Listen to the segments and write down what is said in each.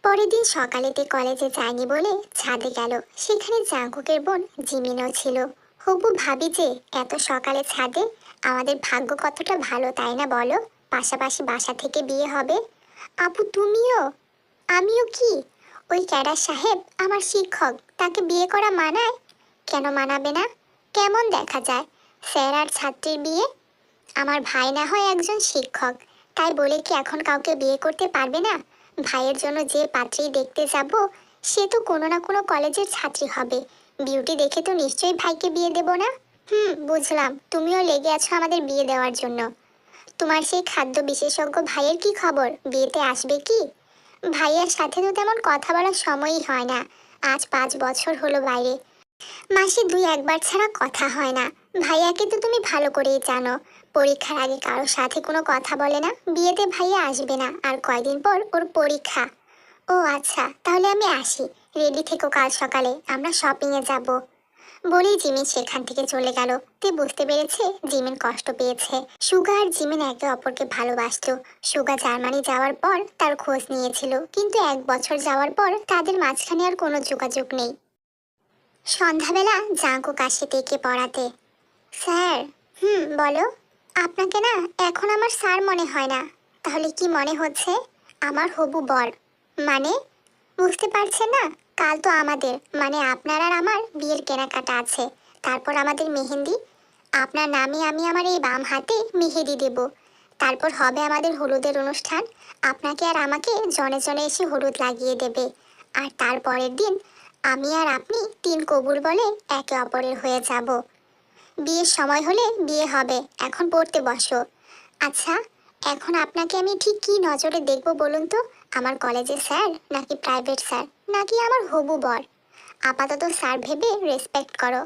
পরের দিন সকালেতে কলেজে যায়নি বলে ছাদে গেল। সেখানে জাঙ্কুকের বোন জিমিনও ছিল। হবু ভাবি যে এত সকালে ছাদে, আমাদের ভাগ্য কতটা ভালো তাই না বলো। পাশাপাশি বাসা থেকে বিয়ে হবে। আপু তুমিও? আমিও কি? ওই ক্যাডার সাহেব আমার শিক্ষক, তাকে বিয়ে করা মানায়? কেন মানাবে না? কেমন দেখা যায় স্যার আর ছাত্রীর বিয়ে? আমার ভাই না হয় একজন শিক্ষক, তাই বলে কি এখন কাউকে বিয়ে করতে পারবে না? ভাইয়ের জন্য যে পাত্রী দেখতে যাব, সে তো কোনো না কোনো কলেজের ছাত্রী হবে। বিউটি দেখে তো নিশ্চয়ই ভাইকে বিয়ে দেব না। বুঝলাম, তুমিও লেগে আছো আমাদের বিয়ে দেওয়ার জন্য। তোমার সেই খাদ্য বিশেষজ্ঞ ভাইয়ের কি খবর? বিয়েতে আসবে কি? ভাইয়ের সাথে তো তেমন কথা বলার সময়ই হয় না। আজ 5 বছর হলো বাইরে, মাসে 2-1 বার ছাড়া কথা হয় না। ভাইয়াকে তো তুমি ভালো করেই জানো, পরীক্ষার আগে কারোর সাথে কোনো কথা বলে না। বিয়েতে ভাইয়া আসবে না, আর কয়দিন পর ওর পরীক্ষা। ও আচ্ছা, তাহলে আমি আসি। রেডি থেকো, কাল সকালে আমরা শপিংয়ে যাব। বলেই জিমিন সেখান থেকে চলে গেল। তে বুঝতে পেরেছে জিমিন কষ্ট পেয়েছে। সুগা আর জিমিন একে অপরকে ভালোবাসতো। সুগা জার্মানি যাওয়ার পর তার খোঁজ নিয়েছিল, কিন্তু 1 বছর যাওয়ার পর তাদের মাঝখানে আর কোনো যোগাযোগ নেই। সন্ধ্যাবেলা জাঙ্কুক আসে তেকে পড়াতে। স্যার। বলো। আপনাকে না এখন আমার স্যার মনে হয় না। তাহলে কি মনে হচ্ছে? আমার হবু বর। মানে? বুঝতে পারছেন না? কাল তো আমাদের, মানে আপনার আর আমার বিয়ের কেনাকাটা আছে। তারপর আমাদের মেহেন্দি। আপনার নামে আমি আমার এই বাম হাতে মেহেদি দেব। তারপর হবে আমাদের হলুদের অনুষ্ঠান। আপনাকে আর আমাকে জনে জনে এসে হলুদ লাগিয়ে দেবে। আর তারপরের দিন আমি আর আপনি 3 কবুল বলে একে অপরের হয়ে যাব। বিয়ের সময় হলে বিয়ে হবে, এখন পড়তে বসো। আচ্ছা, এখন আপনাকে আমি ঠিক কী নজরে দেখব বলুন তো? আমার কলেজের স্যার, নাকি প্রাইভেট স্যার, নাকি আমার হবু বর? আপাতত স্যার ভেবে রেসপেক্ট করো।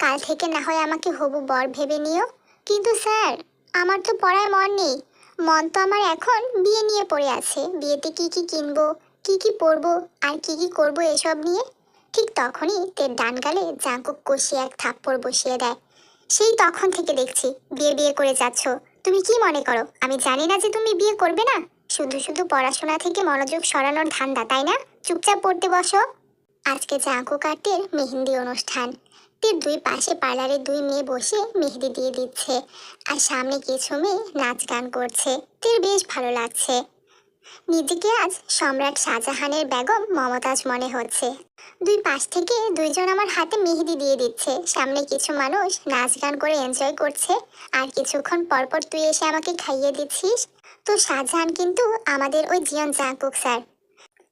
কাল থেকে না হয় আমাকে হবু বর ভেবে নিও। কিন্তু স্যার, আমার তো পড়ায় মন নেই। মন তো আমার এখন বিয়ে নিয়ে পড়ে আছে। বিয়েতে কি কি কিনবো, কি কি পরবো, আর কি কি করবো এসব নিয়ে। ঠিক তখনই তের ডান গালে জাঙ্কুক কষিয়ে এক থাপ্পড় বসিয়ে দেয়। সেই তখন থেকে দেখছি বিয়ে বিয়ে করে যাচ্ছ। তুমি কি মনে করো আমি জানি না যে তুমি বিয়ে করবে না? শুধু শুধু পড়াশোনা থেকে মনোযোগ সরানোর ধান্দা, তাই না? চুপচাপ পড়তে বসো। আজকে জাঙ্কুক আর তের মেহেন্দি অনুষ্ঠান। তের দুই পাশে পার্লারে 2 মেয়ে বসে মেহেদি দিয়ে দিচ্ছে, আর সামনে কিছু মেয়ে নাচ গান করছে। তের বেশ ভালো লাগছে। নিজেকে আজ সম্রাট শাহজাহানের বেগম মমতাজ মনে হচ্ছে। দুই পাশ থেকে দুইজন আমার হাতে মেহেদি দিয়ে দিচ্ছে, সামনে কিছু মানুষ নাচ গান করে এনজয় করছে। আর কিছুক্ষণ পরপর তুই এসে আমাকে খাইয়ে দিচ্ছিস। তো শাহজাহান কিন্তু আমাদের ওই জিয়ন জাঙ্কুক স্যার,